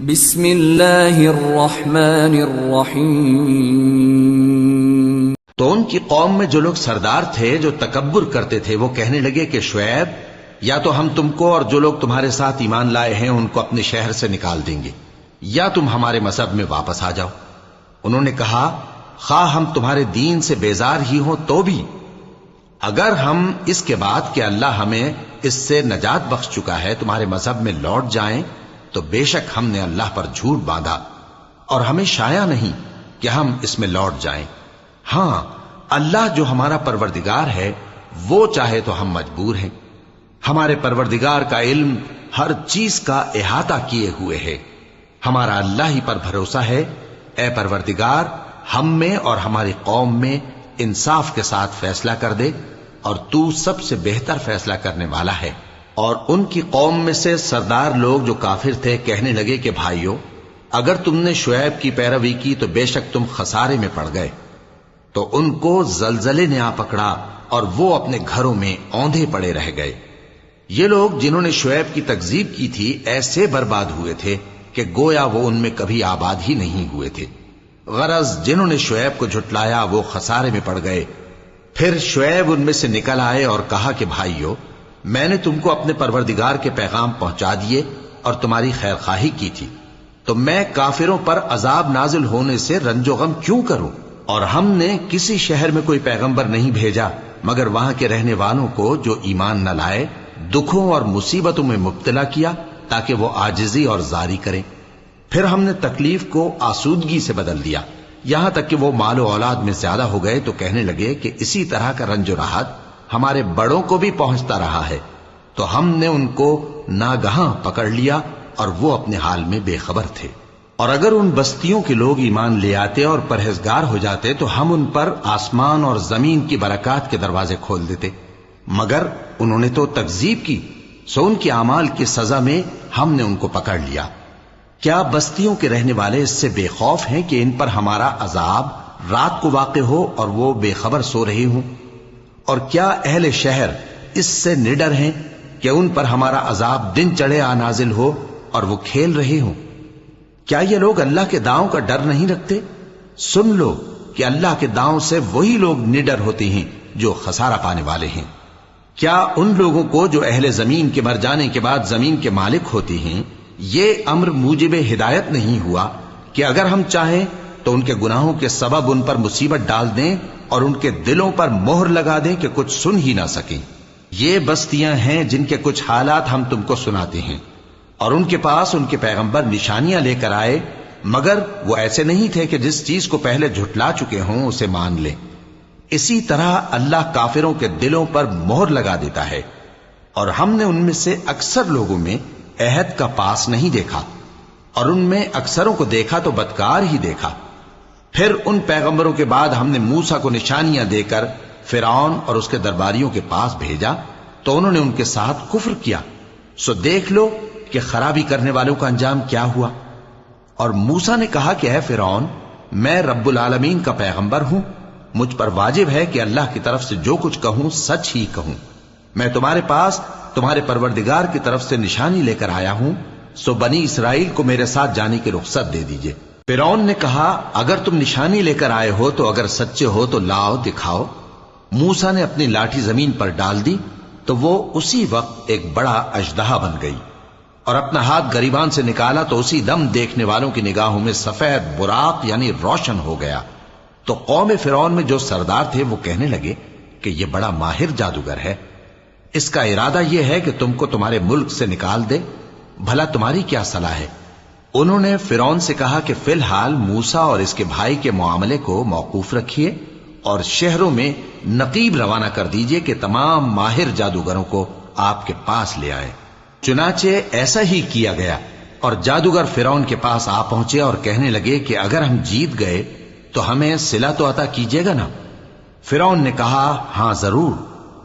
بسم اللہ الرحمن الرحیم۔ تو ان کی قوم میں جو لوگ سردار تھے جو تکبر کرتے تھے وہ کہنے لگے کہ شعیب یا تو ہم تم کو اور جو لوگ تمہارے ساتھ ایمان لائے ہیں ان کو اپنے شہر سے نکال دیں گے یا تم ہمارے مذہب میں واپس آ جاؤ۔ انہوں نے کہا خواہ ہم تمہارے دین سے بیزار ہی ہوں تو بھی اگر ہم اس کے بعد کہ اللہ ہمیں اس سے نجات بخش چکا ہے تمہارے مذہب میں لوٹ جائیں تو بے شک ہم نے اللہ پر جھوٹ باندھا اور ہمیں شایع نہیں کہ ہم اس میں لوٹ جائیں۔ ہاں اللہ جو ہمارا پروردگار ہے وہ چاہے تو ہم مجبور ہیں۔ ہمارے پروردگار کا علم ہر چیز کا احاطہ کیے ہوئے ہے۔ ہمارا اللہ ہی پر بھروسہ ہے۔ اے پروردگار ہم میں اور ہماری قوم میں انصاف کے ساتھ فیصلہ کر دے اور تو سب سے بہتر فیصلہ کرنے والا ہے۔ اور ان کی قوم میں سے سردار لوگ جو کافر تھے کہنے لگے کہ بھائیو اگر تم نے شعیب کی پیروی کی تو بے شک تم خسارے میں پڑ گئے۔ تو ان کو زلزلے نے آ پکڑا اور وہ اپنے گھروں میں اوندھے پڑے رہ گئے۔ یہ لوگ جنہوں نے شعیب کی تکذیب کی تھی ایسے برباد ہوئے تھے کہ گویا وہ ان میں کبھی آباد ہی نہیں ہوئے تھے۔ غرض جنہوں نے شعیب کو جھٹلایا وہ خسارے میں پڑ گئے۔ پھر شعیب ان میں سے نکل آئے اور کہا کہ بھائیو میں نے تم کو اپنے پروردگار کے پیغام پہنچا دیے اور تمہاری خیر خواہی کی تھی، تو میں کافروں پر عذاب نازل ہونے سے رنج و غم کیوں کروں؟ اور ہم نے کسی شہر میں کوئی پیغمبر نہیں بھیجا مگر وہاں کے رہنے والوں کو جو ایمان نہ لائے دکھوں اور مصیبتوں میں مبتلا کیا تاکہ وہ عاجزی اور زاری کریں۔ پھر ہم نے تکلیف کو آسودگی سے بدل دیا یہاں تک کہ وہ مال و اولاد میں زیادہ ہو گئے تو کہنے لگے کہ اسی طرح کا رنج و راحت ہمارے بڑوں کو بھی پہنچتا رہا ہے۔ تو ہم نے ان کو ناگہاں پکڑ لیا اور وہ اپنے حال میں بے خبر تھے۔ اور اگر ان بستیوں کے لوگ ایمان لے آتے اور پرہیزگار ہو جاتے تو ہم ان پر آسمان اور زمین کی برکات کے دروازے کھول دیتے، مگر انہوں نے تو تکذیب کی، سو ان کے اعمال کی سزا میں ہم نے ان کو پکڑ لیا۔ کیا بستیوں کے رہنے والے اس سے بے خوف ہیں کہ ان پر ہمارا عذاب رات کو واقع ہو اور وہ بے خبر سو رہے ہوں؟ اور کیا اہل شہر اس سے نڈر ہیں کہ ان پر ہمارا عذاب دن چڑھے آ نازل ہو اور وہ کھیل رہے ہوں؟ کیا یہ لوگ اللہ کے داؤں کا ڈر نہیں رکھتے؟ سن لو کہ اللہ کے داؤں سے وہی لوگ نڈر ہوتے ہیں جو خسارہ پانے والے ہیں۔ کیا ان لوگوں کو جو اہل زمین کے مر جانے کے بعد زمین کے مالک ہوتے ہیں یہ امر موجب ہدایت نہیں ہوا کہ اگر ہم چاہیں تو ان کے گناہوں کے سبب ان پر مصیبت ڈال دیں اور ان کے دلوں پر مہر لگا دیں کہ کچھ سن ہی نہ سکیں؟ یہ بستیاں ہیں جن کے کچھ حالات ہم تم کو سناتے ہیں، اور ان کے پاس ان کے پیغمبر نشانیاں لے کر آئے مگر وہ ایسے نہیں تھے کہ جس چیز کو پہلے جھٹلا چکے ہوں اسے مان لیں۔ اسی طرح اللہ کافروں کے دلوں پر مہر لگا دیتا ہے، اور ہم نے ان میں سے اکثر لوگوں میں عہد کا پاس نہیں دیکھا اور ان میں اکثروں کو دیکھا تو بدکار ہی دیکھا۔ پھر ان پیغمبروں کے بعد ہم نے موسیٰ کو نشانیاں دے کر فرعون اور اس کے درباریوں کے پاس بھیجا تو انہوں نے ان کے ساتھ کفر کیا، سو دیکھ لو کہ خرابی کرنے والوں کا انجام کیا ہوا۔ اور موسیٰ نے کہا کہ اے فرعون میں رب العالمین کا پیغمبر ہوں، مجھ پر واجب ہے کہ اللہ کی طرف سے جو کچھ کہوں سچ ہی کہوں۔ میں تمہارے پاس تمہارے پروردگار کی طرف سے نشانی لے کر آیا ہوں، سو بنی اسرائیل کو میرے ساتھ جانے کی رخصت دے دیجئے۔ فرعون نے کہا اگر تم نشانی لے کر آئے ہو تو اگر سچے ہو تو لاؤ دکھاؤ۔ موسیٰ نے اپنی لاٹھی زمین پر ڈال دی تو وہ اسی وقت ایک بڑا اژدہا بن گئی، اور اپنا ہاتھ گریبان سے نکالا تو اسی دم دیکھنے والوں کی نگاہوں میں سفید براق یعنی روشن ہو گیا۔ تو قوم فرعون میں جو سردار تھے وہ کہنے لگے کہ یہ بڑا ماہر جادوگر ہے، اس کا ارادہ یہ ہے کہ تم کو تمہارے ملک سے نکال دے، بھلا تمہاری کیا صلاح ہے؟ انہوں نے فرعون سے کہا کہ فی الحال موسیٰ اور اس کے بھائی کے معاملے کو موقوف رکھیے اور شہروں میں نقیب روانہ کر دیجئے کہ تمام ماہر جادوگروں کو آپ کے پاس لے آئے۔ چنانچہ ایسا ہی کیا گیا، اور جادوگر فرعون کے پاس آ پہنچے اور کہنے لگے کہ اگر ہم جیت گئے تو ہمیں صلہ تو عطا کیجیے گا نا؟ فرعون نے کہا ہاں ضرور،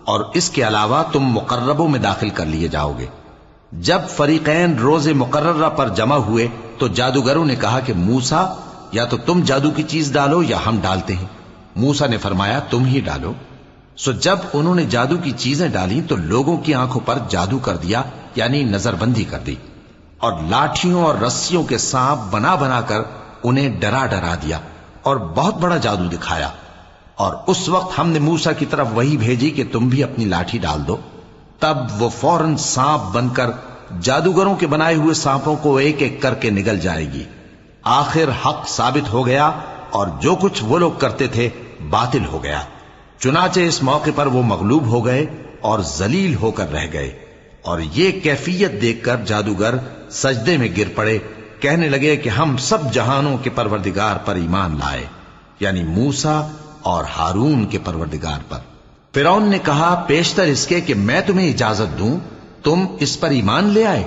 اور اس کے علاوہ تم مقربوں میں داخل کر لیے جاؤ گے۔ جب فریقین روز مقررہ پر جمع ہوئے تو جادوگروں نے کہا کہ موسیٰ یا تو تم جادو کی چیز ڈالو یا ہم ڈالتے ہیں۔ موسیٰ نے فرمایا تم ہی ڈالو۔ سو جب انہوں نے جادو کی چیزیں ڈالی تو لوگوں کی آنکھوں پر جادو کر دیا یعنی نظر بندی کر دی، اور لاٹھیوں اور رسیوں کے سانپ بنا بنا کر انہیں ڈرا ڈرا دیا اور بہت بڑا جادو دکھایا. اور اس وقت ہم نے موسیٰ کی طرف وحی بھیجی کہ تم بھی اپنی لاٹھی ڈال دو. تب وہ فوراً سانپ بن کر جادوگروں کے بنائے ہوئے سانپوں کو ایک ایک کر کے نگل جائے گی. آخر حق ثابت ہو گیا اور جو کچھ وہ لوگ کرتے تھے باطل ہو گیا. چنانچہ اس موقع پر وہ مغلوب ہو گئے اور ذلیل ہو کر رہ گئے. اور یہ کیفیت دیکھ کر جادوگر سجدے میں گر پڑے، کہنے لگے کہ ہم سب جہانوں کے پروردگار پر ایمان لائے، یعنی موسیٰ اور ہارون کے پروردگار پر. فرعون نے کہا پیشتر اس کے کہ میں تمہیں اجازت دوں تم اس پر ایمان لے آئے.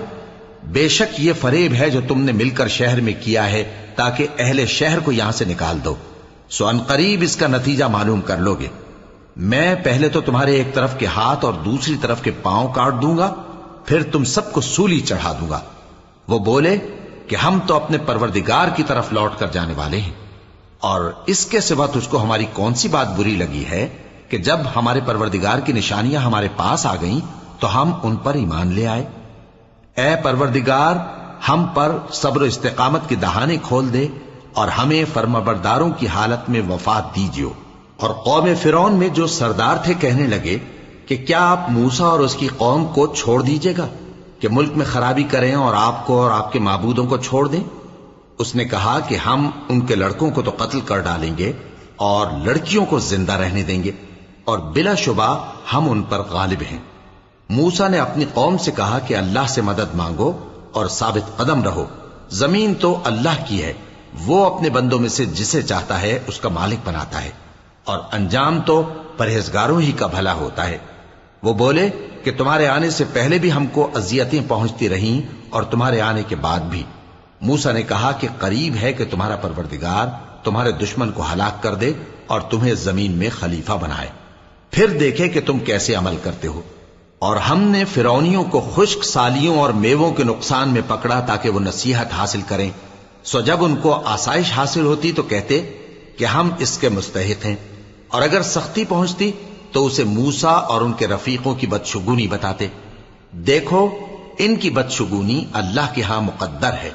بے شک یہ فریب ہے جو تم نے مل کر شہر میں کیا ہے تاکہ اہل شہر کو یہاں سے نکال دو، سو ان قریب اس کا نتیجہ معلوم کر لو گے. میں پہلے تو تمہارے ایک طرف کے ہاتھ اور دوسری طرف کے پاؤں کاٹ دوں گا، پھر تم سب کو سولی چڑھا دوں گا. وہ بولے کہ ہم تو اپنے پروردگار کی طرف لوٹ کر جانے والے ہیں، اور اس کے سوا تجھ کو ہماری کون سی بات بری لگی ہے کہ جب ہمارے پروردگار کی نشانیاں ہمارے پاس آ گئیں تو ہم ان پر ایمان لے آئے. اے پروردگار، ہم پر صبر و استقامت کی دہانے کھول دے اور ہمیں فرمانبرداروں کی حالت میں وفات دیجیو. اور قوم فرعون میں جو سردار تھے کہنے لگے کہ کیا آپ موسیٰ اور اس کی قوم کو چھوڑ دیجیے گا کہ ملک میں خرابی کریں اور آپ کو اور آپ کے معبودوں کو چھوڑ دیں؟ اس نے کہا کہ ہم ان کے لڑکوں کو تو قتل کر ڈالیں گے اور لڑکیوں کو زندہ رہنے دیں گے، اور بلا شبہ ہم ان پر غالب ہیں. موسیٰ نے اپنی قوم سے کہا کہ اللہ سے مدد مانگو اور ثابت قدم رہو. زمین تو اللہ کی ہے، وہ اپنے بندوں میں سے جسے چاہتا ہے اس کا مالک بناتا ہے، اور انجام تو پرہیزگاروں ہی کا بھلا ہوتا ہے. وہ بولے کہ تمہارے آنے سے پہلے بھی ہم کو اذیتیں پہنچتی رہیں اور تمہارے آنے کے بعد بھی. موسیٰ نے کہا کہ قریب ہے کہ تمہارا پروردگار تمہارے دشمن کو ہلاک کر دے اور تمہیں زمین میں خلیفہ بنائے، پھر دیکھے کہ تم کیسے عمل کرتے ہو. اور ہم نے فرعونیوں کو خشک سالیوں اور میووں کے نقصان میں پکڑا تاکہ وہ نصیحت حاصل کریں. سو جب ان کو آسائش حاصل ہوتی تو کہتے کہ ہم اس کے مستحق ہیں، اور اگر سختی پہنچتی تو اسے موسیٰ اور ان کے رفیقوں کی بدشگونی بتاتے. دیکھو ان کی بدشگونی اللہ کے ہاں مقدر ہے،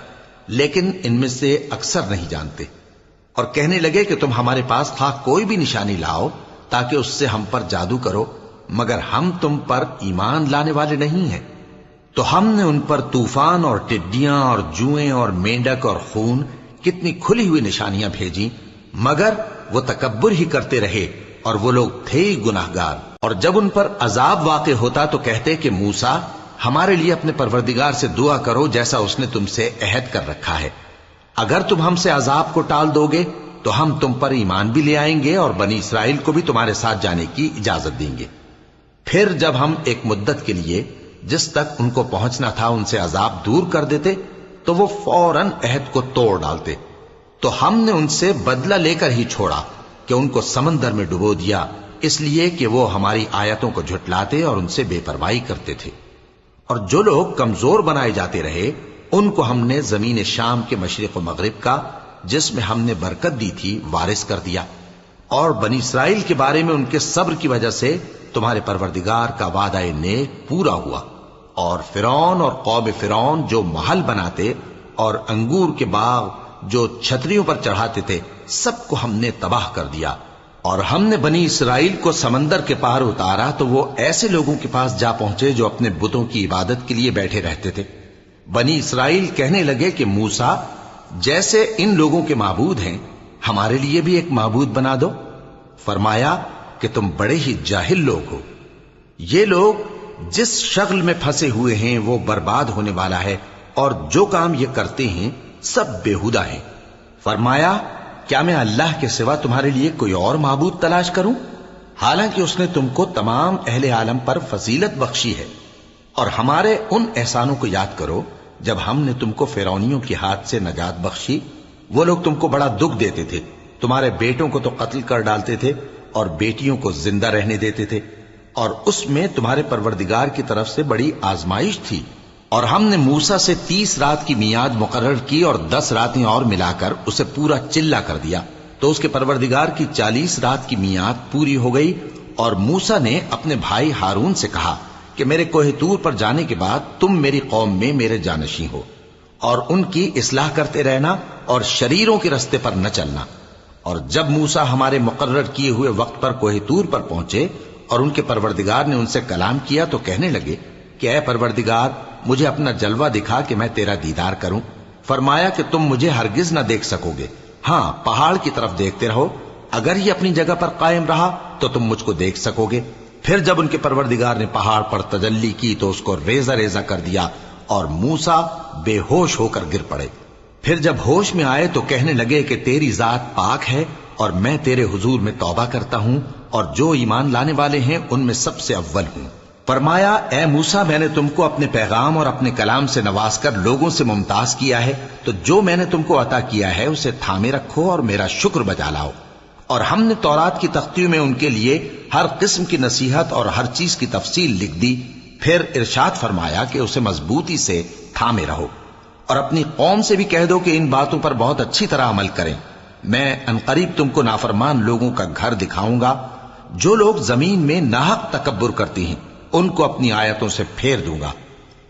لیکن ان میں سے اکثر نہیں جانتے. اور کہنے لگے کہ تم ہمارے پاس خواہ کوئی بھی نشانی لاؤ تاکہ اس سے ہم پر جادو کرو، مگر ہم تم پر ایمان لانے والے نہیں ہیں. تو ہم نے ان پر طوفان اور ٹڈیاں اور جوئیں اور مینڈک اور خون کتنی کھلی ہوئی نشانیاں بھیجیں، مگر وہ تکبر ہی کرتے رہے اور وہ لوگ تھے ہی گناہگار. اور جب ان پر عذاب واقع ہوتا تو کہتے کہ موسیٰ ہمارے لیے اپنے پروردگار سے دعا کرو جیسا اس نے تم سے عہد کر رکھا ہے. اگر تم ہم سے عذاب کو ٹال دو گے تو ہم تم پر ایمان بھی لے آئیں گے اور بنی اسرائیل کو بھی تمہارے ساتھ جانے کی اجازت دیں گے. پھر جب ہم ایک مدت کے لیے جس تک ان کو پہنچنا تھا ان سے عذاب دور کر دیتے تو وہ فوراً عہد کو توڑ ڈالتے. تو ہم نے ان سے بدلہ لے کر ہی چھوڑا کہ ان کو سمندر میں ڈبو دیا، اس لیے کہ وہ ہماری آیتوں کو جھٹلاتے اور ان سے بے پرواہی کرتے تھے. اور جو لوگ کمزور بنائے جاتے رہے ان کو ہم نے زمین شام کے مشرق و مغرب کا جس میں ہم نے برکت دی تھی وارث کر دیا. اور بنی اسرائیل کے بارے میں ان کے صبر کی وجہ سے تمہارے پروردگار کا وعدہ نیک پورا ہوا. اور فرعون اور قوم فرعون جو محل بناتے اور انگور کے باغ جو چھتریوں پر چڑھاتے تھے سب کو ہم نے تباہ کر دیا. اور ہم نے بنی اسرائیل کو سمندر کے پار اتارا تو وہ ایسے لوگوں کے پاس جا پہنچے جو اپنے بتوں کی عبادت کے لیے بیٹھے رہتے تھے. بنی اسرائیل کہنے لگے کہ موسیٰ جیسے ان لوگوں کے معبود ہیں ہمارے لیے بھی ایک معبود بنا دو. فرمایا کہ تم بڑے ہی جاہل لوگ ہو. یہ لوگ جس شغل میں پھنسے ہوئے ہیں وہ برباد ہونے والا ہے، اور جو کام یہ کرتے ہیں سب بیہودہ ہیں. فرمایا کیا میں اللہ کے سوا تمہارے لیے کوئی اور معبود تلاش کروں، حالانکہ اس نے تم کو تمام اہل عالم پر فضیلت بخشی ہے. اور ہمارے ان احسانوں کو یاد کرو جب ہم نے تم کو فرعونیوں کے ہاتھ سے نجات بخشی. وہ لوگ تم کو بڑا دکھ دیتے تھے، تمہارے بیٹوں کو تو قتل کر ڈالتے تھے اور بیٹیوں کو زندہ رہنے دیتے تھے. اور اس میں تمہارے پروردگار کی طرف سے بڑی آزمائش تھی. اور ہم نے موسیٰ سے 30 رات کی میعاد مقرر کی اور 10 راتیں اور ملا کر اسے پورا چلہ کر دیا. تو اس کے پروردگار کی 40 رات کی میعاد پوری ہو گئی. اور موسیٰ نے اپنے بھائی ہارون سے کہا کہ میرے کوہ طور پر جانے کے بعد تم میری قوم میں میرے جانشین ہو. اور ان کی اصلاح کرتے رہنا اور شریروں کے رستے پر نہ چلنا۔ اور جب موسیٰ ہمارے مقرر کیے ہوئے وقت پر کوہ طور پر پہنچے اور ان کے پروردگار نے ان سے کلام کیا تو کہنے لگے کہ اے پروردگار مجھے اپنا جلوہ دکھا کہ میں تیرا دیدار کروں۔ فرمایا کہ تم مجھے ہرگز نہ دیکھ سکو گے، ہاں پہاڑ کی طرف دیکھتے رہو، اگر یہ اپنی جگہ پر قائم رہا تو تم مجھ کو دیکھ سکو گے۔ پھر جب ان کے پروردگار نے پہاڑ پر تجلی کی تو اس کو ریزہ ریزہ کر دیا اور موسیٰ بے ہوش ہو کر گر پڑے۔ پھر جب ہوش میں آئے تو کہنے لگے کہ تیری ذات پاک ہے اور میں تیرے حضور میں توبہ کرتا ہوں اور جو ایمان لانے والے ہیں ان میں سب سے اول ہوں۔ فرمایا اے موسیٰ میں نے تم کو اپنے پیغام اور اپنے کلام سے نواز کر لوگوں سے ممتاز کیا ہے، تو جو میں نے تم کو عطا کیا ہے اسے تھامے رکھو اور میرا شکر بجا لاؤ۔ اور ہم نے تورات کی تختیوں میں ان کے لیے ہر قسم کی نصیحت اور ہر چیز کی تفصیل لکھ دی۔ پھر ارشاد فرمایا کہ اسے مضبوطی سے تھامے رہو اور اپنی قوم سے بھی کہہ دو کہ ان باتوں پر بہت اچھی طرح عمل کریں۔ میں انقریب تم کو نافرمان لوگوں کا گھر دکھاؤں گا، جو لوگ زمین میں ناحق تکبر کرتی ہیں ان کو اپنی آیتوں سے پھیر دوں گا۔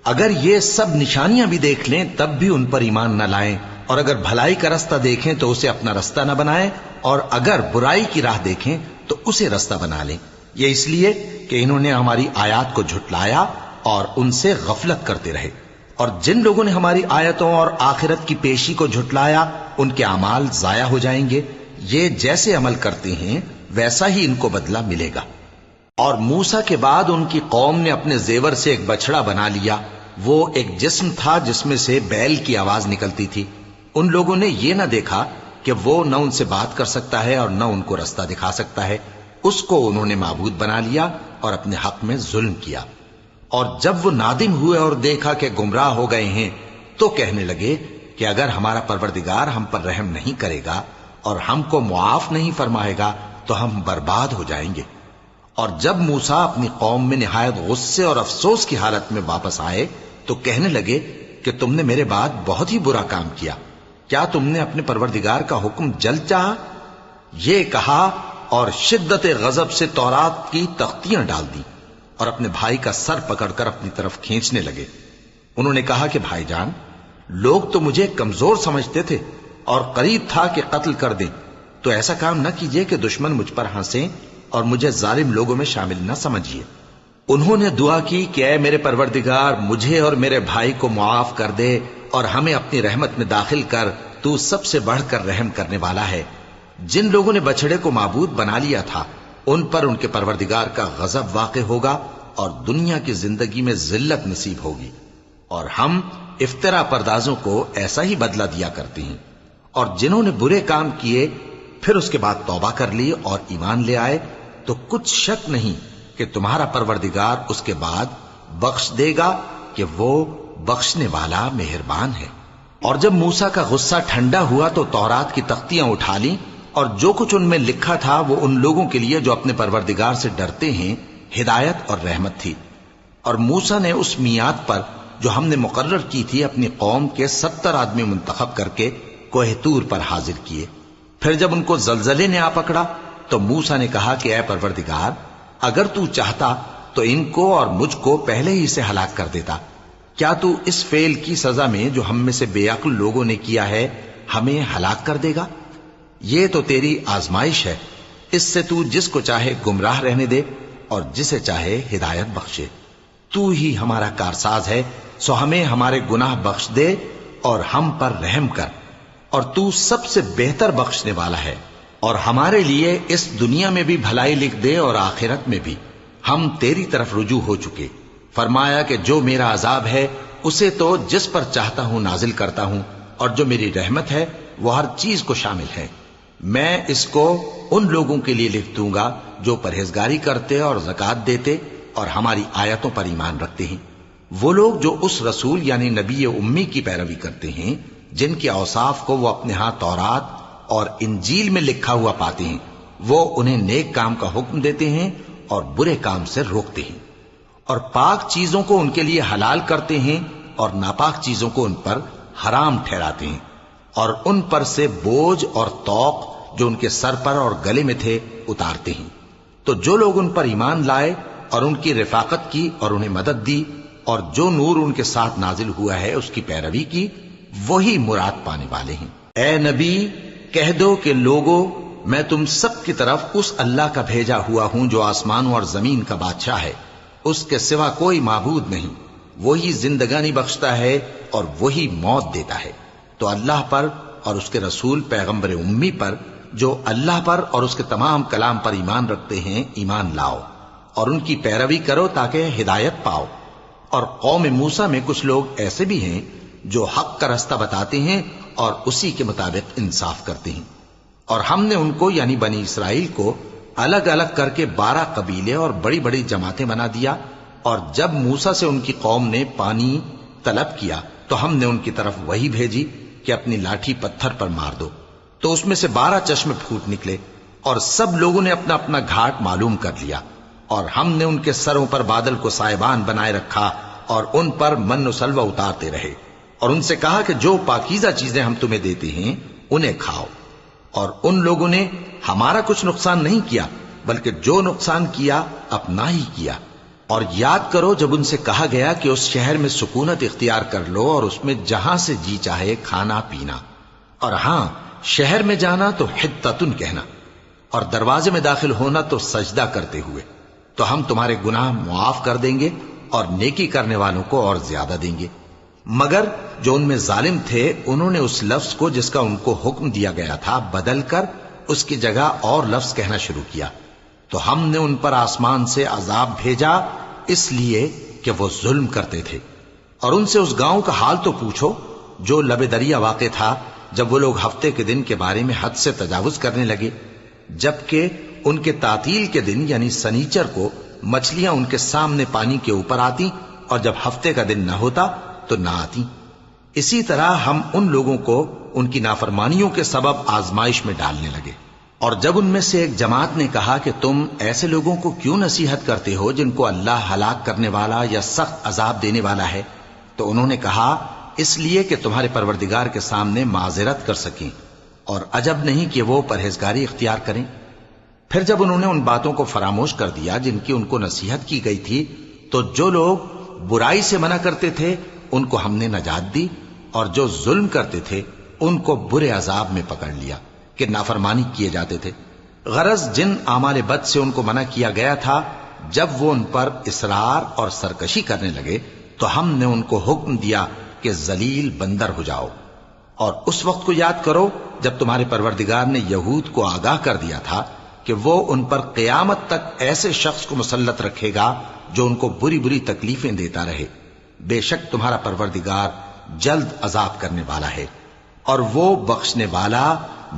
اگر یہ سب نشانیاں بھی دیکھ لیں تب بھی ان پر ایمان نہ لائیں، اور اگر بھلائی کا رستہ دیکھیں تو اسے اپنا رستہ نہ بنائیں، اور اگر برائی کی راہ دیکھیں تو اسے رستہ بنا لیں۔ یہ اس لیے کہ انہوں نے ہماری آیات کو جھٹلایا اور ان سے غفلت کرتے رہے۔ اور جن لوگوں نے ہماری آیتوں اور آخرت کی پیشی کو جھٹلایا ان کے اعمال ضائع ہو جائیں گے۔ یہ جیسے عمل کرتے ہیں ویسا ہی ان کو بدلہ ملے گا۔ اور موسیٰ کے بعد ان کی قوم نے اپنے زیور سے ایک بچڑا بنا لیا، وہ ایک جسم تھا جس میں سے بیل کی آواز نکلتی تھی۔ ان لوگوں نے یہ نہ دیکھا کہ وہ نہ ان سے بات کر سکتا ہے اور نہ ان کو رستہ دکھا سکتا ہے، اس کو انہوں نے معبود بنا لیا اور اپنے حق میں ظلم کیا۔ اور جب وہ نادم ہوئے اور دیکھا کہ گمراہ ہو گئے ہیں تو کہنے لگے کہ اگر ہمارا پروردگار ہم پر رحم نہیں کرے گا اور ہم کو معاف نہیں فرمائے گا تو ہم برباد ہو جائیں گے۔ اور جب موسیٰ اپنی قوم میں نہایت غصے اور افسوس کی حالت میں واپس آئے تو کہنے لگے کہ تم نے میرے بعد بہت ہی برا کام کیا، کیا تم نے اپنے پروردگار کا حکم جلد چاہا؟ یہ کہا اور شدت غضب سے تورات کی تختیاں ڈال دی اور اپنے بھائی کا سر پکڑ کر اپنی طرف کھینچنے لگے۔ انہوں نے کہا کہ بھائی جان، لوگ تو مجھے کمزور سمجھتے تھے اور قریب تھا کہ قتل کر دیں، تو ایسا کام نہ کیجیے کہ دشمن مجھ پر ہنسیں اور مجھے ظالم لوگوں میں شامل نہ سمجھیے۔ انہوں نے دعا کی کہ اے میرے پروردگار مجھے اور میرے بھائی کو معاف کر دے اور ہمیں اپنی رحمت میں داخل کر، تو سب سے بڑھ کر رحم کرنے والا ہے۔ جن لوگوں نے بچڑے کو معبود بنا لیا تھا ان پر ان کے پروردگار کا غضب واقع ہوگا اور دنیا کی زندگی میں ذلت نصیب ہوگی، اور ہم افترا پردازوں کو ایسا ہی بدلہ دیا کرتے ہیں۔ اور جنہوں نے برے کام کیے پھر اس کے بعد توبہ کر لی اور ایمان لے آئے تو کچھ شک نہیں کہ تمہارا پروردگار اس کے بعد بخش دے گا کہ وہ بخشنے والا مہربان ہے۔ اور جب موسیٰ کا غصہ ٹھنڈا ہوا تو تورات کی تختیاں اٹھا لیں، اور جو کچھ ان میں لکھا تھا وہ ان لوگوں کے لیے جو اپنے پروردگار سے ڈرتے ہیں ہدایت اور رحمت تھی۔ اور موسیٰ نے اس میعاد پر جو ہم نے مقرر کی تھی اپنی قوم کے 70 آدمی منتخب کر کے کوہ طور پر حاضر کیے۔ پھر جب ان کو زلزلے نے آ پکڑا تو موسیٰ نے کہا کہ اے پروردگار اگر تو چاہتا تو ان کو اور مجھ کو پہلے ہی سے ہلاک کر دیتا، کیا تو اس فعل کی سزا میں جو ہم میں سے بے عقل لوگوں نے کیا ہے ہمیں ہلاک کر دے گا؟ یہ تو تیری آزمائش ہے، اس سے تو جس کو چاہے گمراہ رہنے دے اور جسے چاہے ہدایت بخشے۔ تو ہی ہمارا کارساز ہے، سو ہمیں ہمارے گناہ بخش دے اور ہم پر رحم کر، اور تو سب سے بہتر بخشنے والا ہے، اور ہمارے لیے اس دنیا میں بھی بھلائی لکھ دے اور آخرت میں بھی، ہم تیری طرف رجوع ہو چکے۔ فرمایا کہ جو میرا عذاب ہے اسے تو جس پر چاہتا ہوں نازل کرتا ہوں، اور جو میری رحمت ہے وہ ہر چیز کو شامل ہے۔ میں اس کو ان لوگوں کے لیے لکھ دوں گا جو پرہیزگاری کرتے اور زکوٰۃ دیتے اور ہماری آیتوں پر ایمان رکھتے ہیں، وہ لوگ جو اس رسول یعنی نبی امی کی پیروی کرتے ہیں جن کے اوصاف کو وہ اپنے ہاں تورات اور انجیل میں لکھا ہوا پاتے ہیں، وہ انہیں نیک کام کا حکم دیتے ہیں اور برے کام سے روکتے ہیں، اور پاک چیزوں کو ان کے لیے حلال کرتے ہیں اور ناپاک چیزوں کو ان پر حرام ٹھہراتے ہیں، اور ان پر سے بوجھ اور طوق جو ان کے سر پر اور گلے میں تھے اتارتے ہیں۔ تو جو لوگ ان پر ایمان لائے اور ان کی رفاقت کی اور انہیں مدد دی اور جو نور ان کے ساتھ نازل ہوا ہے اس کی پیروی کی، وہی مراد پانے والے ہیں۔ اے نبی کہہ دو کہ لوگو میں تم سب کی طرف اس اللہ کا بھیجا ہوا ہوں جو آسمانوں اور زمین کا بادشاہ ہے، اس کے سوا کوئی معبود نہیں، وہی زندگانی بخشتا ہے اور وہی موت دیتا ہے۔ تو اللہ پر اور اس کے رسول پیغمبر امی پر جو اللہ پر اور اس کے تمام کلام پر ایمان رکھتے ہیں ایمان لاؤ اور ان کی پیروی کرو تاکہ ہدایت پاؤ۔ اور قوم موسیٰ میں کچھ لوگ ایسے بھی ہیں جو حق کا رستہ بتاتے ہیں اور اسی کے مطابق انصاف کرتے ہیں۔ اور ہم نے ان کو یعنی بنی اسرائیل کو الگ الگ کر کے 12 قبیلے اور بڑی بڑی جماعتیں بنا دیا، اور جب موسیٰ سے ان کی قوم نے پانی طلب کیا تو ہم نے ان کی طرف وہی بھیجی کہ اپنی لاٹھی پتھر پر مار دو، تو اس میں سے 12 چشمے پھوٹ نکلے، اور سب لوگوں نے اپنا اپنا گھاٹ معلوم کر لیا۔ اور ہم نے ان کے سروں پر بادل کو سائبان بنائے رکھا اور ان پر من و سلوہ اتارتے رہے، اور ان سے کہا کہ جو پاکیزہ چیزیں ہم تمہیں دیتے ہیں انہیں کھاؤ۔ اور ان لوگوں نے ہمارا کچھ نقصان نہیں کیا بلکہ جو نقصان کیا اپنا ہی کیا۔ اور یاد کرو جب ان سے کہا گیا کہ اس شہر میں سکونت اختیار کر لو اور اس میں جہاں سے جی چاہے کھانا پینا، اور ہاں شہر میں جانا تو حتتن کہنا، اور دروازے میں داخل ہونا تو سجدہ کرتے ہوئے، تو ہم تمہارے گناہ معاف کر دیں گے اور نیکی کرنے والوں کو اور زیادہ دیں گے۔ مگر جو ان میں ظالم تھے انہوں نے اس لفظ کو جس کا ان کو حکم دیا گیا تھا بدل کر اس کی جگہ اور لفظ کہنا شروع کیا، تو ہم نے ان پر آسمان سے عذاب بھیجا اس لیے کہ وہ ظلم کرتے تھے۔ اور ان سے اس گاؤں کا حال تو پوچھو جو لب دریا واقع تھا جب وہ لوگ ہفتے کے دن کے بارے میں حد سے تجاوز کرنے لگے، جبکہ ان کے تعطیل کے دن یعنی سنیچر کو مچھلیاں ان کے سامنے پانی کے اوپر آتی اور جب ہفتے کا دن نہ ہوتا تو نہ آتی۔ اسی طرح ہم ان لوگوں کو ان کی نافرمانیوں کے سبب آزمائش میں ڈالنے لگے۔ اور جب ان میں سے ایک جماعت نے کہا کہ تم ایسے لوگوں کو کیوں نصیحت کرتے ہو جن کو اللہ ہلاک کرنے والا یا سخت عذاب دینے والا ہے، تو انہوں نے کہا اس لیے کہ تمہارے پروردگار کے سامنے معذرت کر سکیں، اور عجب نہیں کہ وہ پرہیزگاری اختیار کریں۔ پھر جب انہوں نے ان باتوں کو فراموش کر دیا جن کی ان کو نصیحت کی گئی تھی، تو جو لوگ برائی سے منع کرتے تھے ان کو ہم نے نجات دی، اور جو ظلم کرتے تھے ان کو برے عذاب میں پکڑ لیا کہ نافرمانی کیے جاتے تھے۔ غرض جن اعمال بد سے ان کو منع کیا گیا تھا جب وہ ان پر اصرار اور سرکشی کرنے لگے تو ہم نے ان کو حکم دیا کہ ذلیل بندر ہو جاؤ۔ اور اس وقت کو یاد کرو جب تمہارے پروردگار نے یہود کو آگاہ کر دیا تھا کہ وہ ان پر قیامت تک ایسے شخص کو مسلط رکھے گا جو ان کو بری بری تکلیفیں دیتا رہے۔ بے شک تمہارا پروردگار جلد عذاب کرنے والا ہے اور وہ بخشنے والا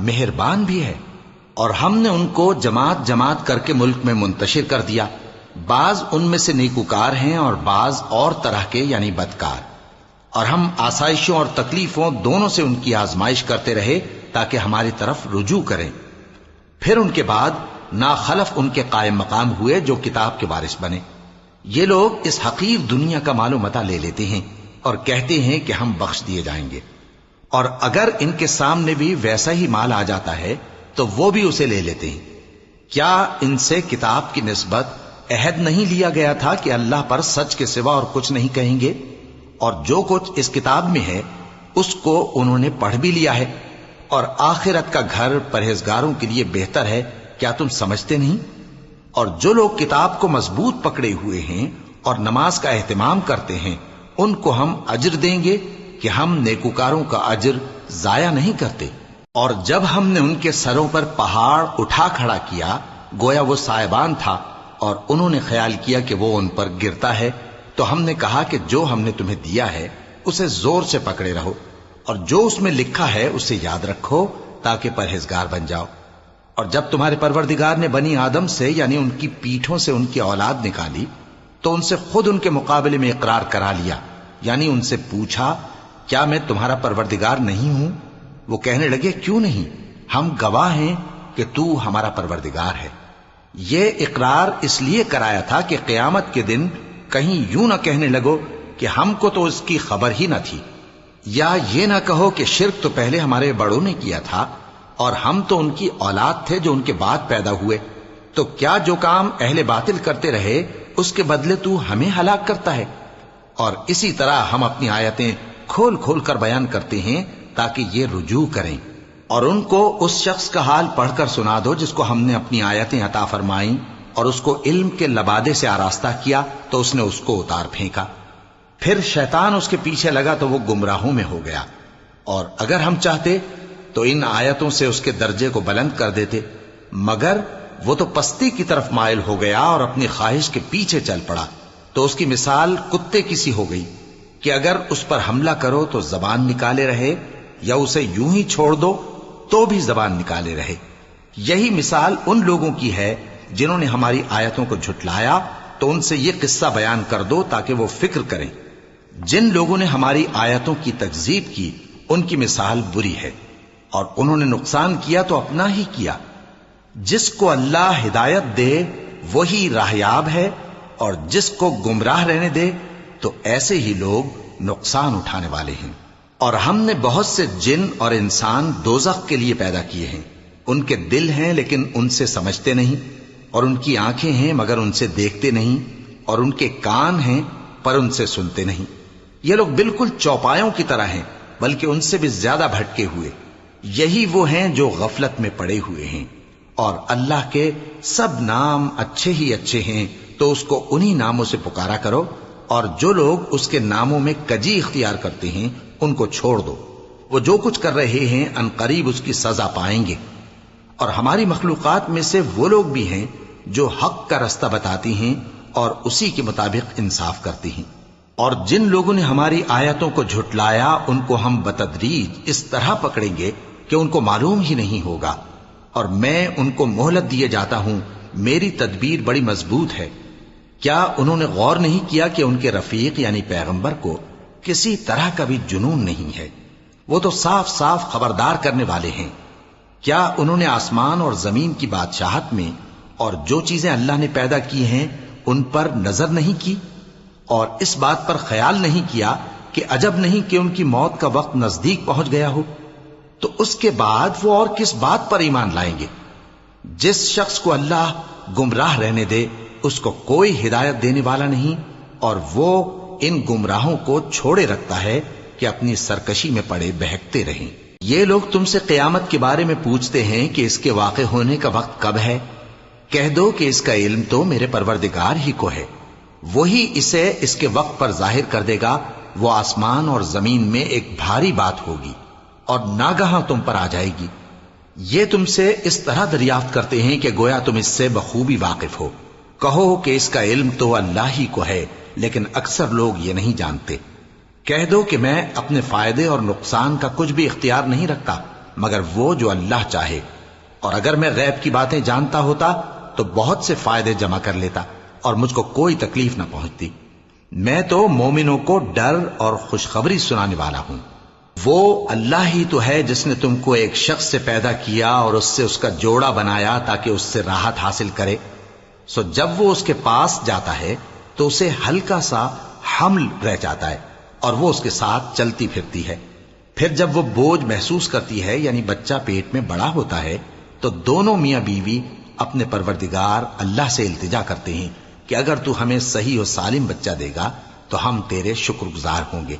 مہربان بھی ہے۔ اور ہم نے ان کو جماعت جماعت کر کے ملک میں منتشر کر دیا، بعض ان میں سے نیکوکار ہیں اور بعض اور طرح کے یعنی بدکار، اور ہم آسائشوں اور تکلیفوں دونوں سے ان کی آزمائش کرتے رہے تاکہ ہماری طرف رجوع کریں۔ پھر ان کے بعد ناخلف ان کے قائم مقام ہوئے جو کتاب کے وارث بنے۔ یہ لوگ اس حقیر دنیا کا مال و متاع لے لیتے ہیں اور کہتے ہیں کہ ہم بخش دیے جائیں گے، اور اگر ان کے سامنے بھی ویسا ہی مال آ جاتا ہے تو وہ بھی اسے لے لیتے ہیں۔ کیا ان سے کتاب کی نسبت عہد نہیں لیا گیا تھا کہ اللہ پر سچ کے سوا اور کچھ نہیں کہیں گے؟ اور جو کچھ اس کتاب میں ہے اس کو انہوں نے پڑھ بھی لیا ہے، اور آخرت کا گھر پرہیزگاروں کے لیے بہتر ہے، کیا تم سمجھتے نہیں؟ اور جو لوگ کتاب کو مضبوط پکڑے ہوئے ہیں اور نماز کا اہتمام کرتے ہیں ان کو ہم اجر دیں گے کہ ہم نیکوکاروں کا اجر ضائع نہیں کرتے۔ اور جب ہم نے ان کے سروں پر پہاڑ اٹھا کھڑا کیا گویا وہ سائبان تھا اور انہوں نے خیال کیا کہ وہ ان پر گرتا ہے، تو ہم نے کہا کہ جو ہم نے تمہیں دیا ہے اسے زور سے پکڑے رہو، اور جو اس میں لکھا ہے اسے یاد رکھو تاکہ پرہیزگار بن جاؤ۔ اور جب تمہارے پروردگار نے بنی آدم سے یعنی ان کی پیٹھوں سے ان کی اولاد نکالی تو ان سے خود ان کے مقابلے میں اقرار کرا لیا، یعنی ان سے پوچھا کیا میں تمہارا پروردگار نہیں ہوں؟ وہ کہنے لگے کیوں نہیں، ہم گواہ ہیں کہ تو ہمارا پروردگار ہے۔ یہ اقرار اس لیے کرایا تھا کہ قیامت کے دن کہیں یوں نہ کہنے لگو کہ ہم کو تو اس کی خبر ہی نہ تھی، یا یہ نہ کہو کہ شرک تو پہلے ہمارے بڑوں نے کیا تھا اور ہم تو ان کی اولاد تھے جو ان کے بعد پیدا ہوئے، تو کیا جو کام اہل باطل کرتے رہے اس کے بدلے تو ہمیں ہلاک کرتا ہے؟ اور اسی طرح ہم اپنی آیتیں کھول کھول کر بیان کرتے ہیں تاکہ یہ رجوع کریں. اور ان کو اس شخص کا حال پڑھ کر سنا دو جس کو ہم نے اپنی آیتیں عطا فرمائیں اور اس کو علم کے لبادے سے آراستہ کیا تو اس نے اس کو اتار پھینکا. پھر شیطان اس کے پیچھے لگا تو وہ گمراہوں میں ہو گیا. اور اگر ہم چاہتے تو ان آیتوں سے اس کے درجے کو بلند کر دیتے، مگر وہ تو پستی کی طرف مائل ہو گیا اور اپنی خواہش کے پیچھے چل پڑا. تو اس کی مثال کتے کی سی ہو گئی کہ اگر اس پر حملہ کرو تو زبان نکالے رہے، یا اسے یوں ہی چھوڑ دو تو بھی زبان نکالے رہے. یہی مثال ان لوگوں کی ہے جنہوں نے ہماری آیتوں کو جھٹلایا. تو ان سے یہ قصہ بیان کر دو تاکہ وہ فکر کریں. جن لوگوں نے ہماری آیتوں کی تکذیب کی ان کی مثال بری ہے، اور انہوں نے نقصان کیا تو اپنا ہی کیا. جس کو اللہ ہدایت دے وہی راہیاب ہے، اور جس کو گمراہ رہنے دے تو ایسے ہی لوگ نقصان اٹھانے والے ہیں. اور ہم نے بہت سے جن اور انسان دوزخ کے لیے پیدا کیے ہیں. ان کے دل ہیں لیکن ان سے سمجھتے نہیں، اور ان کی آنکھیں ہیں مگر ان سے دیکھتے نہیں، اور ان کے کان ہیں پر ان سے سنتے نہیں. یہ لوگ بالکل چوپایوں کی طرح ہیں، بلکہ ان سے بھی زیادہ بھٹکے ہوئے. یہی وہ ہیں جو غفلت میں پڑے ہوئے ہیں. اور اللہ کے سب نام اچھے ہی اچھے ہیں، تو اس کو انہی ناموں سے پکارا کرو. اور جو لوگ اس کے ناموں میں کجی اختیار کرتے ہیں ان کو چھوڑ دو. وہ جو کچھ کر رہے ہیں ان قریب اس کی سزا پائیں گے. اور ہماری مخلوقات میں سے وہ لوگ بھی ہیں جو حق کا رستہ بتاتی ہیں اور اسی کے مطابق انصاف کرتی ہیں. اور جن لوگوں نے ہماری آیتوں کو جھٹلایا ان کو ہم بتدریج اس طرح پکڑیں گے کہ ان کو معلوم ہی نہیں ہوگا. اور میں ان کو مہلت دیے جاتا ہوں، میری تدبیر بڑی مضبوط ہے. کیا انہوں نے غور نہیں کیا کہ ان کے رفیق یعنی پیغمبر کو کسی طرح کا بھی جنون نہیں ہے؟ وہ تو صاف صاف خبردار کرنے والے ہیں. کیا انہوں نے آسمان اور زمین کی بادشاہت میں اور جو چیزیں اللہ نے پیدا کی ہیں ان پر نظر نہیں کی، اور اس بات پر خیال نہیں کیا کہ عجب نہیں کہ ان کی موت کا وقت نزدیک پہنچ گیا ہو؟ تو اس کے بعد وہ اور کس بات پر ایمان لائیں گے؟ جس شخص کو اللہ گمراہ رہنے دے اس کو کوئی ہدایت دینے والا نہیں، اور وہ ان گمراہوں کو چھوڑے رکھتا ہے کہ اپنی سرکشی میں پڑے بہکتے رہیں. یہ لوگ تم سے قیامت کے بارے میں پوچھتے ہیں کہ اس کے واقع ہونے کا وقت کب ہے. کہہ دو کہ اس کا علم تو میرے پروردگار ہی کو ہے، وہی اسے اس کے وقت پر ظاہر کر دے گا. وہ آسمان اور زمین میں ایک بھاری بات ہوگی اور ناگہاں تم پر آ جائے گی. یہ تم سے اس طرح دریافت کرتے ہیں کہ گویا تم اس سے بخوبی واقف ہو. کہو کہ اس کا علم تو اللہ ہی کو ہے، لیکن اکثر لوگ یہ نہیں جانتے. کہہ دو کہ میں اپنے فائدے اور نقصان کا کچھ بھی اختیار نہیں رکھتا مگر وہ جو اللہ چاہے. اور اگر میں غیب کی باتیں جانتا ہوتا تو بہت سے فائدے جمع کر لیتا اور مجھ کو کوئی تکلیف نہ پہنچتی. میں تو مومنوں کو ڈر اور خوشخبری سنانے والا ہوں. وہ اللہ ہی تو ہے جس نے تم کو ایک شخص سے پیدا کیا اور اس سے اس کا جوڑا بنایا تاکہ اس سے راحت حاصل کرے. سو جب وہ اس کے پاس جاتا ہے تو اسے ہلکا سا حمل رہ جاتا ہے اور وہ اس کے ساتھ چلتی پھرتی ہے. پھر جب وہ بوجھ محسوس کرتی ہے یعنی بچہ پیٹ میں بڑا ہوتا ہے تو دونوں میاں بیوی اپنے پروردگار اللہ سے التجا کرتے ہیں کہ اگر تو ہمیں صحیح و سالم بچہ دے گا تو ہم تیرے شکر گزار ہوں گے.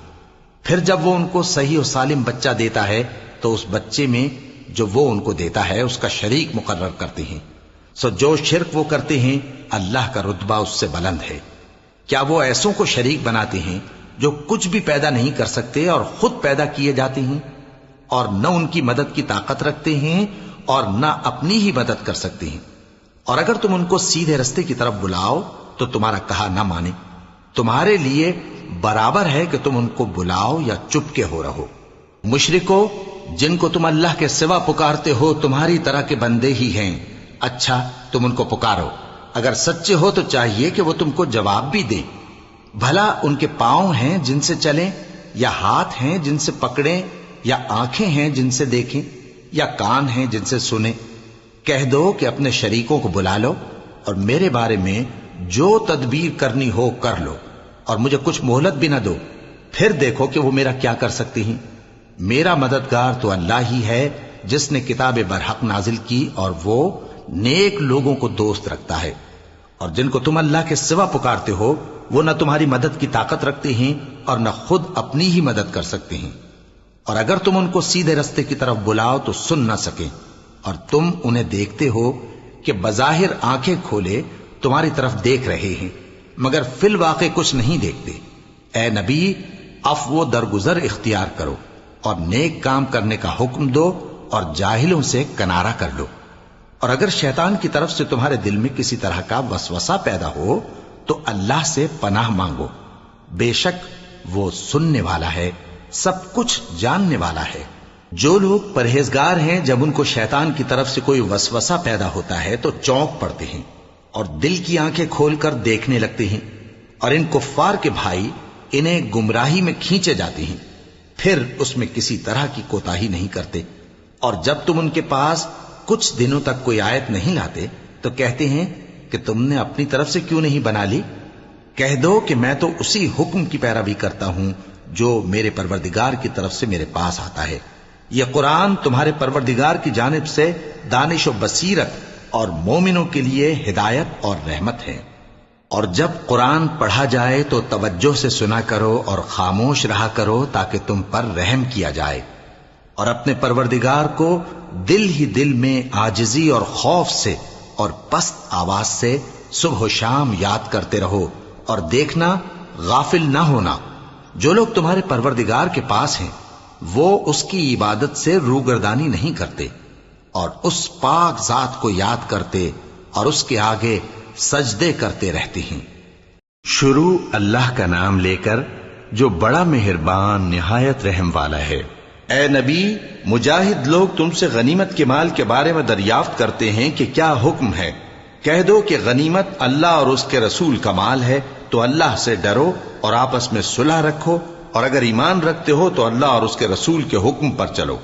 پھر جب وہ ان کو صحیح و سالم بچہ دیتا ہے تو اس بچے میں جو وہ ان کو دیتا ہے اس کا شریک مقرر کرتے ہیں. سو جو شرک وہ کرتے ہیں اللہ کا رتبہ اس سے بلند ہے. کیا وہ ایسوں کو شریک بناتے ہیں جو کچھ بھی پیدا نہیں کر سکتے اور خود پیدا کیے جاتے ہیں، اور نہ ان کی مدد کی طاقت رکھتے ہیں اور نہ اپنی ہی مدد کر سکتے ہیں. اور اگر تم ان کو سیدھے رستے کی طرف بلاؤ تو تمہارا کہا نہ مانے. تمہارے لیے برابر ہے کہ تم ان کو بلاؤ یا چپ کے ہو رہو. مشرکو، جن کو تم اللہ کے سوا پکارتے ہو تمہاری طرح کے بندے ہی ہیں. اچھا تم ان کو پکارو، اگر سچے ہو تو چاہیے کہ وہ تم کو جواب بھی دیں. بھلا ان کے پاؤں ہیں جن سے چلیں، یا ہاتھ ہیں جن سے پکڑیں، یا آنکھیں ہیں جن سے دیکھیں، یا کان ہیں جن سے سنیں؟ کہہ دو کہ اپنے شریکوں کو بلا لو اور میرے بارے میں جو تدبیر کرنی ہو کر لو، اور مجھے کچھ مہلت بھی نہ دو. پھر دیکھو کہ وہ میرا کیا کر سکتی ہیں. میرا مددگار تو اللہ ہی ہے جس نے کتاب برحق نازل کی، اور وہ نیک لوگوں کو دوست رکھتا ہے. اور جن کو تم اللہ کے سوا پکارتے ہو وہ نہ تمہاری مدد کی طاقت رکھتے ہیں اور نہ خود اپنی ہی مدد کر سکتے ہیں، اور اگر تم ان کو سیدھے رستے کی طرف بلاؤ تو سن نہ سکیں، اور تم انہیں دیکھتے ہو کہ بظاہر آنکھیں کھولے تمہاری طرف دیکھ رہے ہیں مگر فی الواقع کچھ نہیں دیکھتے۔ اے نبی، عفو و درگزر اختیار کرو اور نیک کام کرنے کا حکم دو اور جاہلوں سے کنارہ کر لو۔ اور اگر شیطان کی طرف سے تمہارے دل میں کسی طرح کا وسوسہ پیدا ہو تو اللہ سے پناہ مانگو، بے شک وہ سننے والا ہے، سب کچھ جاننے والا ہے۔ جو لوگ پرہیزگار ہیں جب ان کو شیطان کی طرف سے کوئی وسوسہ پیدا ہوتا ہے تو چونک پڑتے ہیں اور دل کی آنکھیں کھول کر دیکھنے لگتے ہیں، اور ان کفار کے بھائی انہیں گمراہی میں کھینچے جاتے ہیں، پھر اس میں کسی طرح کی کوتاہی نہیں کرتے، اور جب تم ان کے پاس کچھ دنوں تک کوئی آیت نہیں لاتے تو کہتے ہیں کہ تم نے اپنی طرف سے کیوں نہیں بنا لی؟ کہہ دو کہ میں تو اسی حکم کی پیروی کرتا ہوں جو میرے پروردگار کی طرف سے میرے پاس آتا ہے۔ یہ قرآن تمہارے پروردگار کی جانب سے دانش و بصیرت اور مومنوں کے لیے ہدایت اور رحمت ہے۔ اور جب قرآن پڑھا جائے تو توجہ سے سنا کرو اور خاموش رہا کرو تاکہ تم پر رحم کیا جائے، اور اپنے پروردگار کو دل ہی دل میں عاجزی اور خوف سے اور پست آواز سے صبح و شام یاد کرتے رہو، اور دیکھنا غافل نہ ہونا۔ جو لوگ تمہارے پروردگار کے پاس ہیں وہ اس کی عبادت سے روگردانی نہیں کرتے، اور اس پاک ذات کو یاد کرتے اور اس کے آگے سجدے کرتے رہتے ہیں۔ شروع اللہ کا نام لے کر جو بڑا مہربان نہایت رحم والا ہے۔ اے نبی، مجاہد لوگ تم سے غنیمت کے مال کے بارے میں دریافت کرتے ہیں کہ کیا حکم ہے۔ کہہ دو کہ غنیمت اللہ اور اس کے رسول کا مال ہے، تو اللہ سے ڈرو اور آپس میں صلح رکھو، اور اگر ایمان رکھتے ہو تو اللہ اور اس کے رسول کے حکم پر چلو۔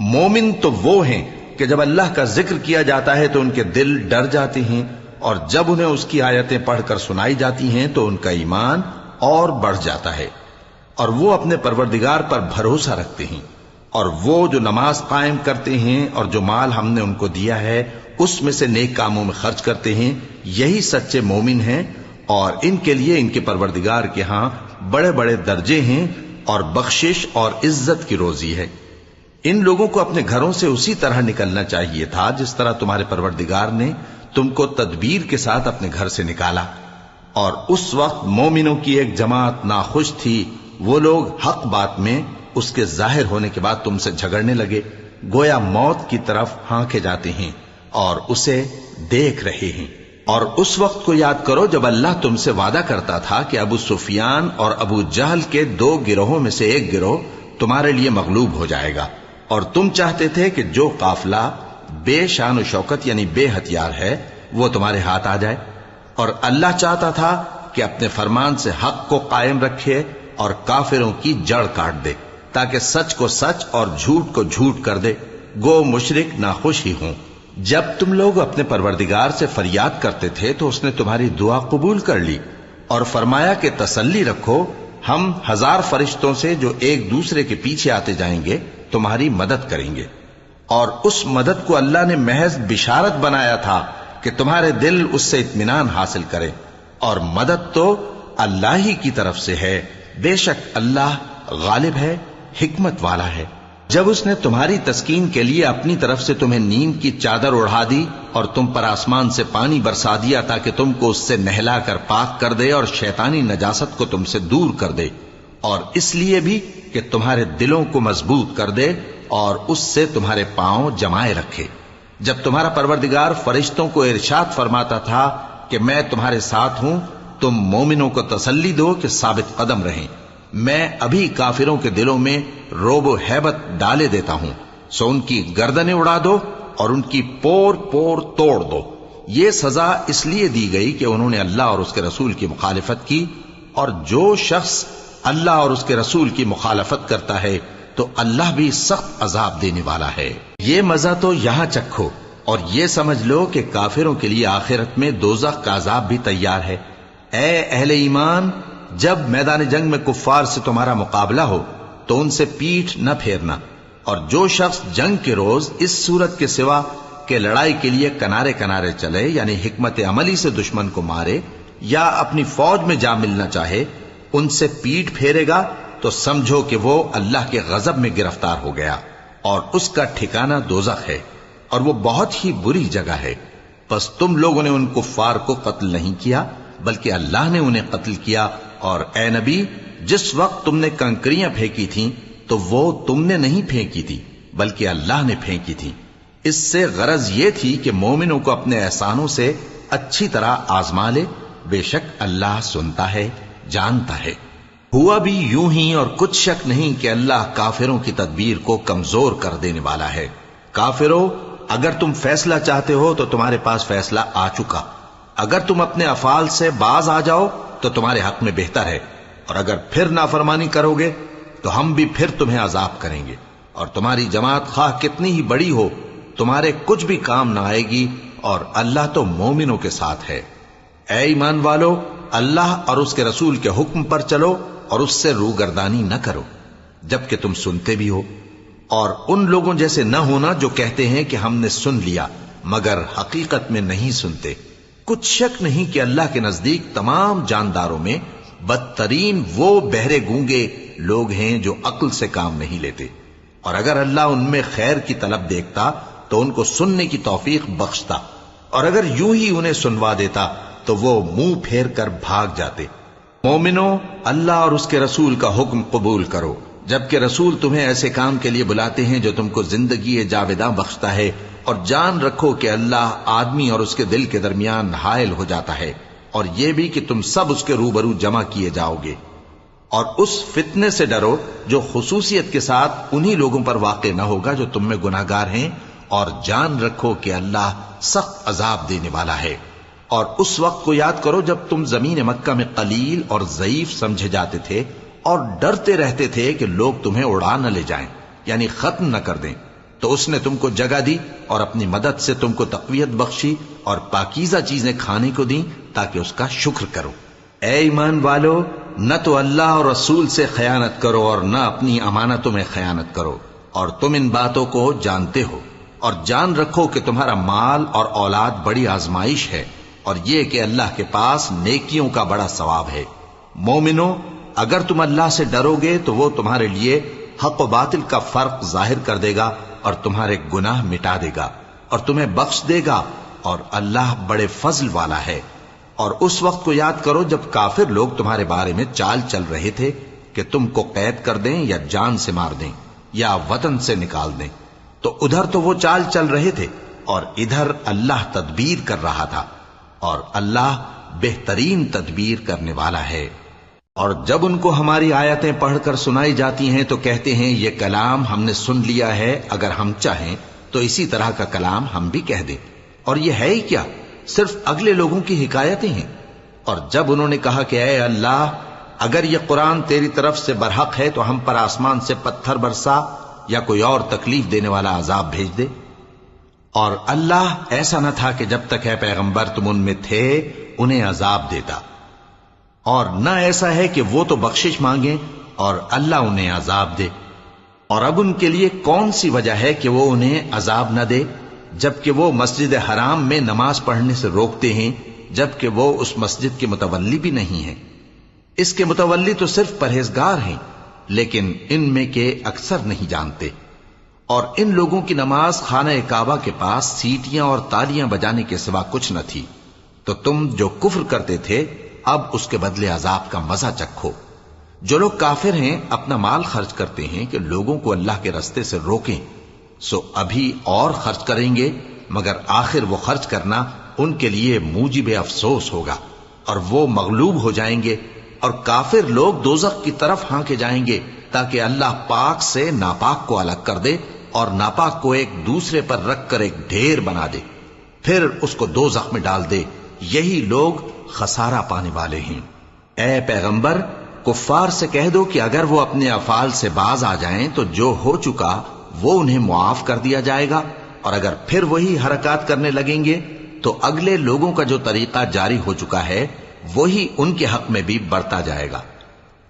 مومن تو وہ ہیں کہ جب اللہ کا ذکر کیا جاتا ہے تو ان کے دل ڈر جاتے ہیں، اور جب انہیں اس کی آیتیں پڑھ کر سنائی جاتی ہیں تو ان کا ایمان اور بڑھ جاتا ہے، اور وہ اپنے پروردگار پر بھروسہ رکھتے ہیں، اور وہ جو نماز قائم کرتے ہیں اور جو مال ہم نے ان کو دیا ہے اس میں سے نیک کاموں میں خرچ کرتے ہیں، یہی سچے مومن ہیں، اور ان کے لیے ان کے پروردگار کے ہاں بڑے بڑے درجے ہیں اور بخشش اور عزت کی روزی ہے۔ ان لوگوں کو اپنے گھروں سے اسی طرح نکلنا چاہیے تھا جس طرح تمہارے پروردگار نے تم کو تدبیر کے ساتھ اپنے گھر سے نکالا، اور اس وقت مومنوں کی ایک جماعت ناخوش تھی، وہ لوگ حق بات میں اس کے ظاہر ہونے کے بعد تم سے جھگڑنے لگے، گویا موت کی طرف ہانکے جاتے ہیں اور اسے دیکھ رہے ہیں۔ اور اس وقت کو یاد کرو جب اللہ تم سے وعدہ کرتا تھا کہ ابو سفیان اور ابو جہل کے 2 گروہوں میں سے ایک گروہ تمہارے لیے مغلوب ہو جائے گا، اور تم چاہتے تھے کہ جو قافلہ بے شان و شوکت یعنی بے ہتھیار ہے وہ تمہارے ہاتھ آ جائے، اور اللہ چاہتا تھا کہ اپنے فرمان سے حق کو قائم رکھے اور کافروں کی جڑ کاٹ دے، تاکہ سچ کو سچ اور جھوٹ کو جھوٹ کر دے، گو مشرک ناخوش ہی ہوں۔ جب تم لوگ اپنے پروردگار سے فریاد کرتے تھے تو اس نے تمہاری دعا قبول کر لی اور فرمایا کہ تسلی رکھو، ہم 1000 فرشتوں سے جو ایک دوسرے کے پیچھے آتے جائیں گے تمہاری مدد کریں گے۔ اور اس مدد کو اللہ نے محض بشارت بنایا تھا کہ تمہارے دل اس سے اطمینان حاصل کرے، اور مدد تو اللہ ہی کی طرف سے ہے، بے شک اللہ غالب ہے، حکمت والا ہے۔ جب اس نے تمہاری تسکین کے لیے اپنی طرف سے تمہیں نیند کی چادر اڑھا دی اور تم پر آسمان سے پانی برسا دیا تاکہ تم کو اس سے نہلا کر پاک کر دے اور شیطانی نجاست کو تم سے دور کر دے، اور اس لیے بھی کہ تمہارے دلوں کو مضبوط کر دے اور اس سے تمہارے پاؤں جمائے رکھے، جب تمہارا پروردگار فرشتوں کو ارشاد فرماتا تھا کہ میں تمہارے ساتھ ہوں، تم مومنوں کو تسلی دو کہ ثابت قدم رہیں، میں ابھی کافروں کے دلوں میں روب و ہیبت ڈالے دیتا ہوں، سو ان کی گردنیں اڑا دو اور ان کی پور پور توڑ دو۔ یہ سزا اس لیے دی گئی کہ انہوں نے اللہ اور اس کے رسول کی مخالفت کی، اور جو شخص اللہ اور اس کے رسول کی مخالفت کرتا ہے تو اللہ بھی سخت عذاب دینے والا ہے۔ یہ مزہ تو یہاں چکھو، اور یہ سمجھ لو کہ کافروں کے لیے آخرت میں دوزخ کا عذاب بھی تیار ہے۔ اے اہل ایمان، جب میدان جنگ میں کفار سے تمہارا مقابلہ ہو تو ان سے پیٹھ نہ پھیرنا، اور جو شخص جنگ کے روز اس صورت کے سوا کہ لڑائی کے لیے کنارے کنارے چلے، یعنی حکمت عملی سے دشمن کو مارے یا اپنی فوج میں جا ملنا چاہے، ان سے پیٹ پھیرے گا تو سمجھو کہ وہ اللہ کے غضب میں گرفتار ہو گیا، اور اس کا ٹھکانہ دوزخ ہے، اور وہ بہت ہی بری جگہ ہے۔ پس تم لوگوں نے ان کفار کو قتل نہیں کیا بلکہ اللہ نے انہیں قتل کیا، اور اے نبی جس وقت تم نے کنکریاں پھینکی تھیں تو وہ تم نے نہیں پھینکی تھی بلکہ اللہ نے پھینکی تھی۔ اس سے غرض یہ تھی کہ مومنوں کو اپنے احسانوں سے اچھی طرح آزما لے، بے شک اللہ سنتا ہے، جانتا ہے۔ ہوا بھی یوں ہی، اور کچھ شک نہیں کہ اللہ کافروں کی تدبیر کو کمزور کر دینے والا ہے۔ کافروں، اگر تم فیصلہ چاہتے ہو تو تمہارے پاس فیصلہ آ چکا، اگر تم اپنے افعال سے باز آ جاؤ تو تمہارے حق میں بہتر ہے، اور اگر پھر نافرمانی کرو گے تو ہم بھی پھر تمہیں عذاب کریں گے، اور تمہاری جماعت خواہ کتنی ہی بڑی ہو تمہارے کچھ بھی کام نہ آئے گی، اور اللہ تو مومنوں کے ساتھ ہے۔ اے ایمان والو، اللہ اور اس کے رسول کے حکم پر چلو اور اس سے روگردانی نہ کرو جبکہ تم سنتے بھی ہو، اور ان لوگوں جیسے نہ ہونا جو کہتے ہیں کہ ہم نے سن لیا مگر حقیقت میں نہیں سنتے۔ کچھ شک نہیں کہ اللہ کے نزدیک تمام جانداروں میں بدترین وہ بہرے گونگے لوگ ہیں جو عقل سے کام نہیں لیتے، اور اگر اللہ ان میں خیر کی طلب دیکھتا تو ان کو سننے کی توفیق بخشتا، اور اگر یوں ہی انہیں سنوا دیتا تو وہ منہ پھیر کر بھاگ جاتے۔ مومنوں، اللہ اور اس کے رسول کا حکم قبول کرو، جبکہ رسول تمہیں ایسے کام کے لیے بلاتے ہیں جو تم کو زندگی جاوداں بخشتا ہے، اور جان رکھو کہ اللہ آدمی اور اس کے دل کے درمیان حائل ہو جاتا ہے، اور یہ بھی کہ تم سب اس کے روبرو جمع کیے جاؤ گے۔ اور اس فتنے سے ڈرو جو خصوصیت کے ساتھ انہی لوگوں پر واقع نہ ہوگا جو تم میں گناہگار ہیں، اور جان رکھو کہ اللہ سخت عذاب دینے والا ہے۔ اور اس وقت کو یاد کرو جب تم زمین مکہ میں قلیل اور ضعیف سمجھے جاتے تھے اور ڈرتے رہتے تھے کہ لوگ تمہیں اڑا نہ لے جائیں، یعنی ختم نہ کر دیں، تو اس نے تم کو جگہ دی اور اپنی مدد سے تم کو تقویت بخشی اور پاکیزہ چیزیں کھانے کو دیں تاکہ اس کا شکر کرو۔ اے ایمان والو، نہ تو اللہ اور رسول سے خیانت کرو اور نہ اپنی امانتوں میں خیانت کرو، اور تم ان باتوں کو جانتے ہو، اور جان رکھو کہ تمہارا مال اور اولاد بڑی آزمائش ہے، اور یہ کہ اللہ کے پاس نیکیوں کا بڑا ثواب ہے۔ مومنو، اگر تم اللہ سے ڈرو گے تو وہ تمہارے لیے حق و باطل کا فرق ظاہر کر دے گا اور تمہارے گناہ مٹا دے گا اور تمہیں بخش دے گا، اور اللہ بڑے فضل والا ہے۔ اور اس وقت کو یاد کرو جب کافر لوگ تمہارے بارے میں چال چل رہے تھے کہ تم کو قید کر دیں یا جان سے مار دیں یا وطن سے نکال دیں، تو ادھر تو وہ چال چل رہے تھے اور ادھر اللہ تدبیر کر رہا تھا، اور اللہ بہترین تدبیر کرنے والا ہے۔ اور جب ان کو ہماری آیتیں پڑھ کر سنائی جاتی ہیں تو کہتے ہیں یہ کلام ہم نے سن لیا ہے، اگر ہم چاہیں تو اسی طرح کا کلام ہم بھی کہہ دیں، اور یہ ہے ہی کیا، صرف اگلے لوگوں کی حکایتیں ہیں۔ اور جب انہوں نے کہا کہ اے اللہ، اگر یہ قرآن تیری طرف سے برحق ہے تو ہم پر آسمان سے پتھر برسا یا کوئی اور تکلیف دینے والا عذاب بھیج دے۔ اور اللہ ایسا نہ تھا کہ جب تک ہے پیغمبر تم ان میں تھے انہیں عذاب دیتا، اور نہ ایسا ہے کہ وہ تو بخشش مانگیں اور اللہ انہیں عذاب دے۔ اور اب ان کے لیے کون سی وجہ ہے کہ وہ انہیں عذاب نہ دے، جبکہ وہ مسجد حرام میں نماز پڑھنے سے روکتے ہیں، جبکہ وہ اس مسجد کے متولی بھی نہیں ہیں۔ اس کے متولی تو صرف پرہیزگار ہیں، لیکن ان میں کے اکثر نہیں جانتے۔ اور ان لوگوں کی نماز خانہ کعبہ کے پاس سیٹیاں اور تالیاں بجانے کے سوا کچھ نہ تھی، تو تم جو کفر کرتے تھے اب اس کے بدلے عذاب کا مزہ چکھو۔ جو لوگ کافر ہیں اپنا مال خرچ کرتے ہیں کہ لوگوں کو اللہ کے رستے سے روکیں، سو ابھی اور خرچ کریں گے، مگر آخر وہ خرچ کرنا ان کے لیے موجب افسوس ہوگا، اور وہ مغلوب ہو جائیں گے، اور کافر لوگ دوزخ کی طرف ہانکے جائیں گے تاکہ اللہ پاک سے ناپاک کو الگ کر دے اور ناپاک کو ایک دوسرے پر رکھ کر ایک ڈھیر بنا دے، پھر اس کو دوزخ میں ڈال دے۔ یہی لوگ خسارہ پانے والے ہیں۔ اے پیغمبر، کفار سے کہہ دو کہ اگر وہ اپنے افعال سے باز آ جائیں تو جو ہو چکا وہ انہیں معاف کر دیا جائے گا، اور اگر پھر وہی حرکات کرنے لگیں گے تو اگلے لوگوں کا جو طریقہ جاری ہو چکا ہے وہی ان کے حق میں بھی برتا جائے گا۔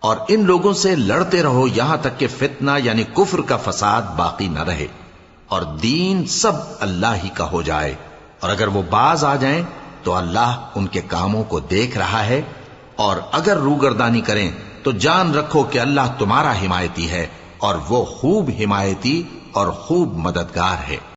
اور ان لوگوں سے لڑتے رہو یہاں تک کہ فتنہ یعنی کفر کا فساد باقی نہ رہے اور دین سب اللہ ہی کا ہو جائے، اور اگر وہ باز آ جائیں تو اللہ ان کے کاموں کو دیکھ رہا ہے، اور اگر روگردانی کریں تو جان رکھو کہ اللہ تمہارا حمایتی ہے اور وہ خوب حمایتی اور خوب مددگار ہے۔